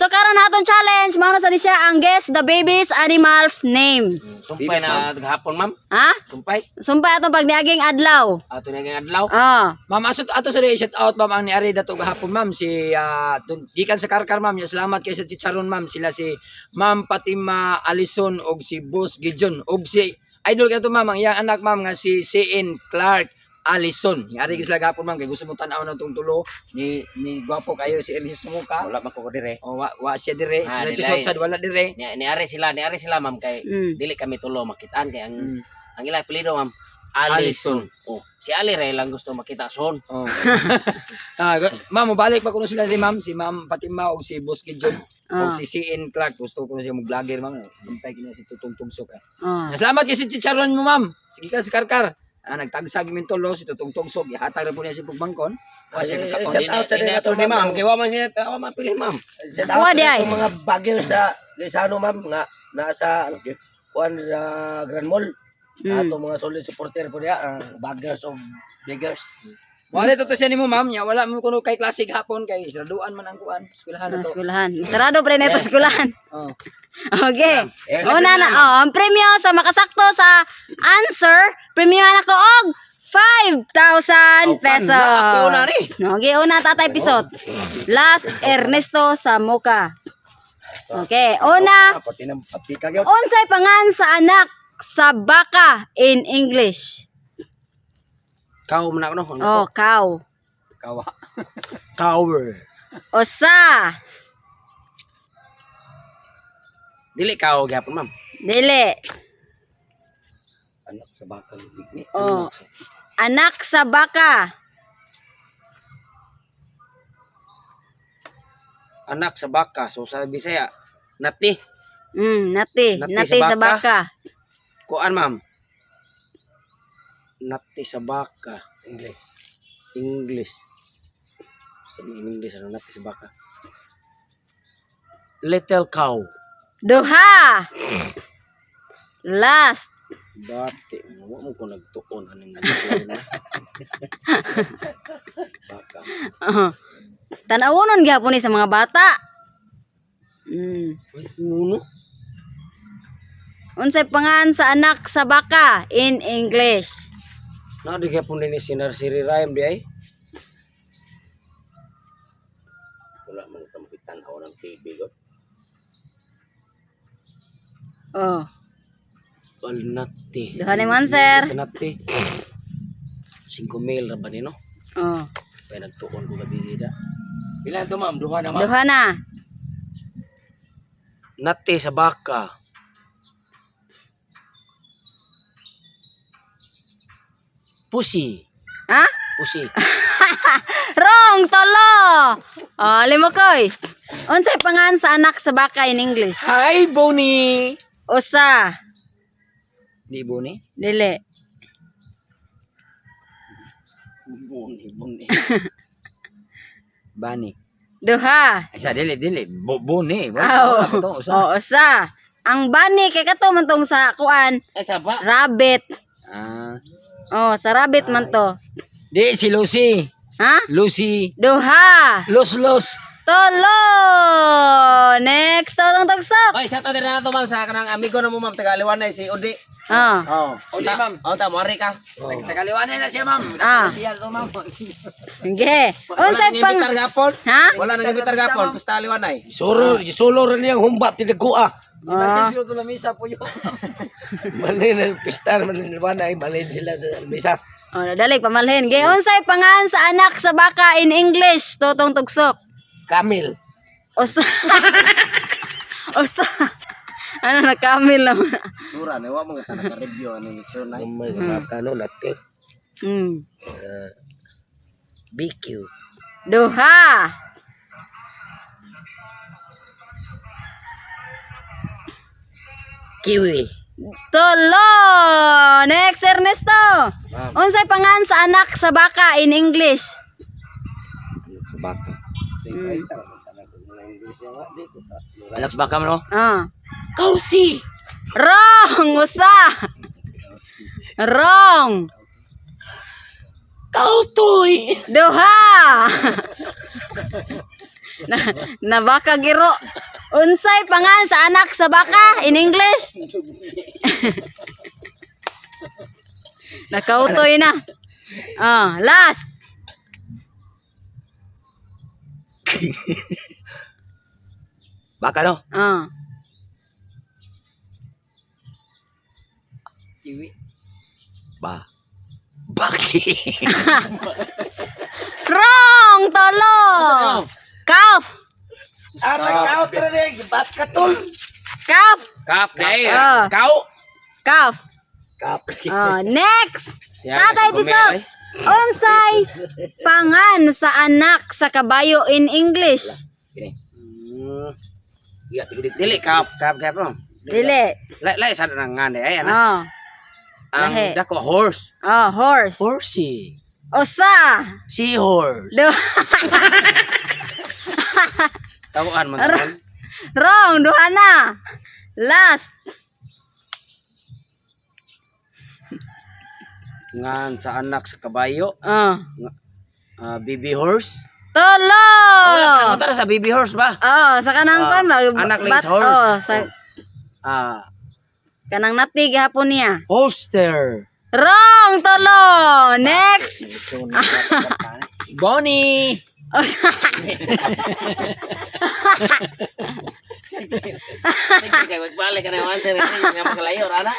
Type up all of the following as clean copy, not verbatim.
So karon naton challenge mao na sa siya ang guess the baby's animal's name. Sumpay na gahapon, ma'am. Ha? Sumpay. Sumpay atong pagniaging adlaw. Ato na yung adlaw. Oh. Ma'am, ato sa shout out ma'am ang niari dato gahapon ma'am si gikan sa Karkar ma'am. Salamat kay sa Chicharon ma'am. Sila si Ma'am Fatima Alison og si Boss Gideon og si idol kato ma'am ang iyang anak ma'am nga si CN Clark Alison. Niari sila gahapon ma'am kay gusto mo tan-aw na tong tulo ni gwapo kayo si Elvis Sumuka. Wala man ko dire. O wa siya dire. Ah, Sa nilay. episode sad wala dire. Niari sila ma'am kay dili kami tulo makitaan kay ang ilang apelyido ma'am Alison. Oh, si Ali Ray lang gusto makita son. Oh. Ma'am, mabalik pa kuno sila ni ma'am, si Ma'am Fatima og si Boss Gideon og si CN Clark. Gusto ko na siya mag-vlogger ma'am. Sumpay kini si Tutong Tugsok. Salamat kay si Chicharon mo ma'am. Sige ka si Karkar. Nagtagsag min tolo si Tutong Tugsok. Ihatag ra po niya si Pugbangkon. Wa siya kakapon. Shout out sa nila to ni ma'am. ma'am. Kay wa man siya tawa mapili ma'am. Shout Kuha out di sa ay. mga bagyo sa ano ma'am nga nasa kuan sa Grand Mall. Ato mga solid supporter po niya, Baggers of Beggars. Wala to siya nimo ma'am. Ya wala mo kuno kay klase gahapon kay graduan man ang kuan. Eskwelahan na to. Eskwelahan. Sarado pre neto eskwelahan. Oh. Okay. Una na ang premyo sa makasakto sa answer, premyo na ko og 5,000 pesos. Una ni. Okay, una tatay pisot. Last Ernesto Samuka. Okay, una Pati ng pati kagyo. unsay pangan sa anak sa baka in English? Kau man ako no. Oh, cow. Kawa. Cower. Osa. Dili kau gihapon ma'am. Dili. Anak sa bakal digni. Oh. Anak sa baka. Anak sa baka. So sa Bisaya, nati. Nati. Nati Nati sa sa baka. Kuan ma'am. Nati sa baka. English. Sabi in English ano nati sa baka. Little cow. Duha. Last. Bati. Wa mo ko nagtuon aning baka. Tanawonon gyapon ni sa mga bata. Uno. Unsay pangan sa anak sa baka in English? Na di gihapon ni sinar siri rhyme di ay. Wala man ta makitan-aw ng TV got. Oh. Nati. Duha ni answer. Sa nati. 5,000 ra ba ni no? Oh. Kaya nagtuon ko gabi gida. Ilan to ma'am? Duha na ma'am. Duha na. Nati sa baka. Pusi. Ha? Pusi. Wrong, tolo. Oh, limokoy. Unsay pangan sa anak sa baka in English? Hi, Bonnie. Usa. Di Bonnie? Dili. Buni. Bani. Duha. Ay sa dili. Bonnie. Oh. Oh, usa. Ang bani kay kato man tong sa kuan, Ay saba. rabbit. Oh, sa rabbit man to. Di si Lucy. Ha? Lucy. Duha. Los. Tolo. Next tong tagsak. Ay sa to din na to ma'am sa kanang amigo na mo ma'am taga Liwanay si Udi. Oh. Oh, Udi, ma'am. Oh, ta mari ka. Tagaliwanan na siya, ma'am. Ah. Siya to, ma'am. Okay. Wala Unsay nang pang imbitar gapon. Ha? Wala nang imbitar gapon pista Liwanay. Solo rin niyang humba tinagkuha. Di ba sila to lamisa po yun? Malin ang pistar, malin ay malin sila sa misa. Oh, dali pamalhin. Okay. Unsay pangan sa anak sa baka in English? Totong tugsok. Camel. Usa. Usa. Ano na kamil naman. Sura na wa mo ka naka-review ano ni Sir Nay. May nakano natin. BQ. Duha. Kiwi. Tolo. Next Ernesto. Unsay pangan sa anak sa baka in English? Sa baka. Alex baka mo no? Ah. Kausi. Wrong. Usa. Wrong. Kautoy. Duha. Na baka giro. Unsay pangan sa anak sa baka in English? Nakautoy na. Last. Baka no? Kiwi. Baki. Wrong, tolo. Calf. Tag-out na rin. Ba't ka tol? Calf. Kap kay. Ah. Kau. Calf. Kap. Next. Siya, Tatay sa Bisot. gumay, Unsay pangan sa anak sa kabayo in English? Iya, sige Dili kap no. Dili. Lai sa nang ngani ay ana. Ang lahi. dako horse. Horse. Horsey. Usa. Seahorse. Do. Tawaan man taon. Wrong, duha na. Last. Ngan sa anak sa kabayo, baby horse. Tolo. Oh, wala sa baby horse ba? Sa kanang kon anak lang sa horse. sa kanang natig hapon niya. Holster. Wrong, tolo. Next. Bonnie. Kay magbalik ka na yung answer nga magalayo ana.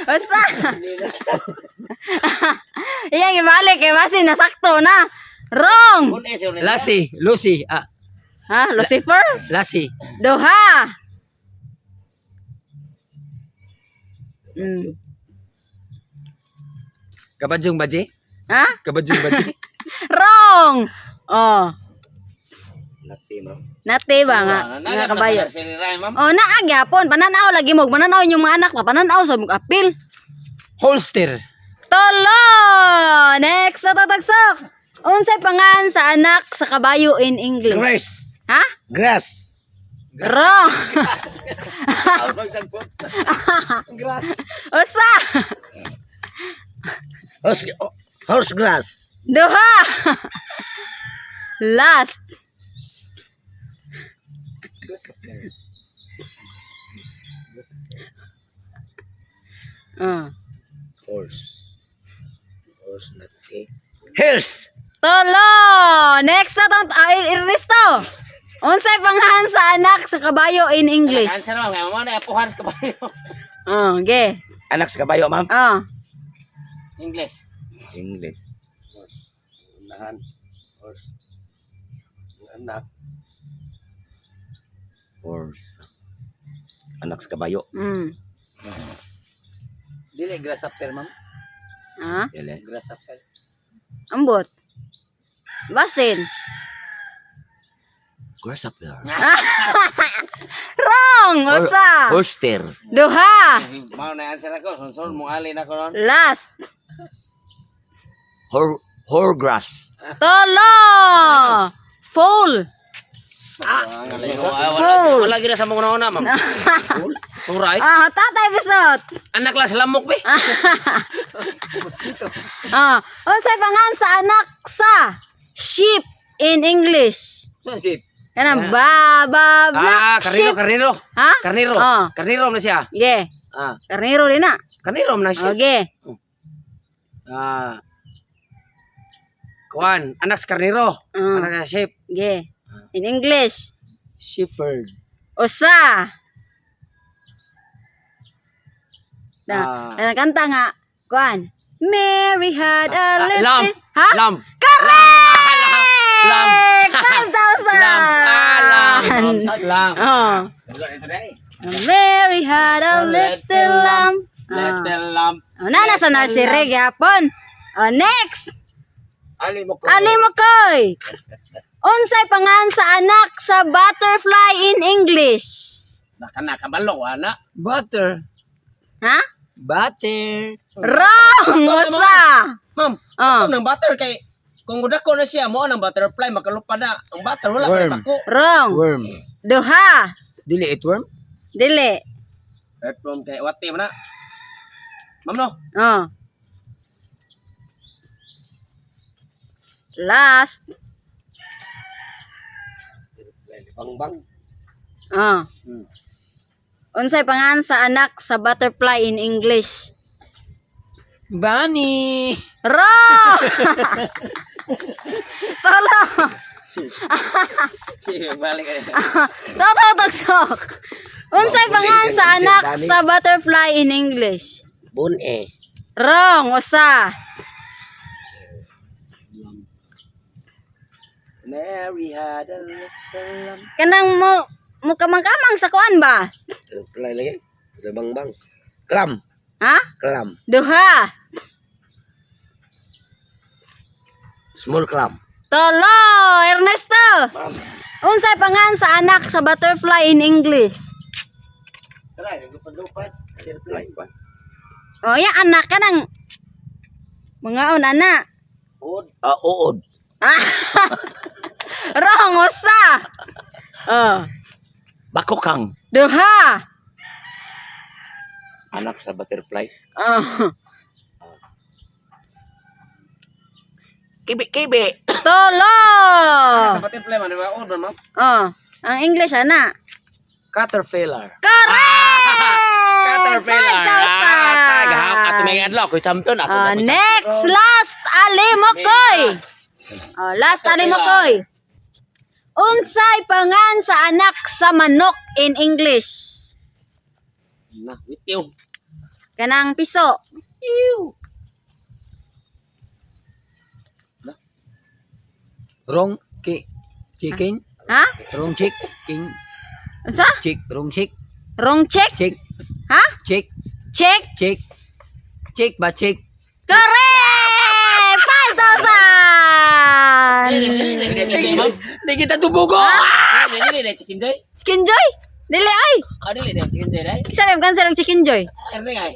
Usa. Iyang ibalik kay basi nasakto na. Wrong. Kun es yun. Lassie. Lucy. Lucifer? Lassie. Duha. Kabadjong baji. Kabadjong baji. Wrong. Nati, ma'am. Nati ba nga? Nga kabayo. ma'am. Naagyapon. Pananaw lagi mo. Pananaw yung mga anak pa. Pananaw sa mong apil. Holster. Tolo! Next na tatagsak. Unsay pangan sa anak sa kabayo in English? Grace. Ha? Grass. Wrong. Usa. Horse grass. Duha. Last. Horse. Horse nati. Hills. Tolo! Next na tong Ernesto. Unsay pangalan sa anak sa kabayo in English? Answer mo nga mo na apuhan sa kabayo. Okay. Anak sa kabayo, ma'am. English. English. Horse. Unahan. Horse. Anak. Horse. Anak sa kabayo. Dili grasshopper, ma'am. Dili. Grasshopper. Ambot. Basin. Grasshopper. Wrong! Usa. Holster. Duha. Mao na answer ako. Sunsun mo alin ako nun. Last. Horgrass. Tolo! Foal. Wala gina sa mga una, ma'am. Suray. Tatay Bisot. Anak lang sa lamok, be. Unsay pangalan sa anak sa sheep in English? Saan si? Kanang black Karniro, sheep. karniro. Ha? Karniro. Karniro na siya. Yeah. Karniro din na. Karniro na siya. Okay. Kuan, anak sa karniro. Anak sa sheep. Yeah. In English. Shepherd. Usa. Kanta nga. Kuan. Mary had a little... Lamb. Ha? Lamb. Correct! Lamb. 5,000! Lamb. Mary had a little lamb. Little lamb. Nasa nursery gyapon. Next. Ali mo ko. Alimokoy. Unsay pangan sa anak sa butterfly in English? Nakabalo, ana. Butter. Ha? Butter. Wrong! Usa. Ma'am, ito ng butter kay kung gudako na siya mo ng butterfly makalupad na. Ang butter wala Worm. pa ako. Wrong. Worm. Duha. Dili it worm? Dili. Earthworm kay wati man na. Ma'am no. Last. Bangbang. Oh. Hmm. Unsay pangalan sa anak sa butterfly in English? Bunny. Wrong! Tolo! Sige, balik kayo. Toto tugsok! Unsay pangalan sa anak sa butterfly in English? Bune. Wrong! Usa! Mary had a little lamb. Kanang mo kamang-kamang sa kuan ba? Play lagi. Ada bangbang. Klam. Ha? Klam. Duha! Small klam. Tolo! Ernesto! Unsay pangalan sa anak sa butterfly in English? Tara, naglupan-lupan. Play pa. O, ya anak ka ng mga anak. Uod. Uod. Wrong, usa. Oh, Bakokang. duha. Anak sa butterfly. Oh, Kibi-kibi. tolo. Sa butterfly man, di ba? Oh, ma'am. Oh, ang English ana. Caterpillar. Correct! Caterpillar. 5,000. Ato may adlaw ko champion ako. Oh, next, last, alimokoy. Oh, last, alimokoy. Unsay pangan sa anak sa manok in English? Na, with you. Kanang piso. Wrong chicken. Ha? Wrong chicken. Usa? Wrong chick. Wrong check? Chick. Ha? Chick. Check? Chick. Chick ba chick? Correct! 5,000! Di kita tubugo. Dili na chicken joy. Chicken Joy? Dili ay! Ah, dili na chicken joy dai. Sabi mo kansa ng Chicken Joy? Erne ay.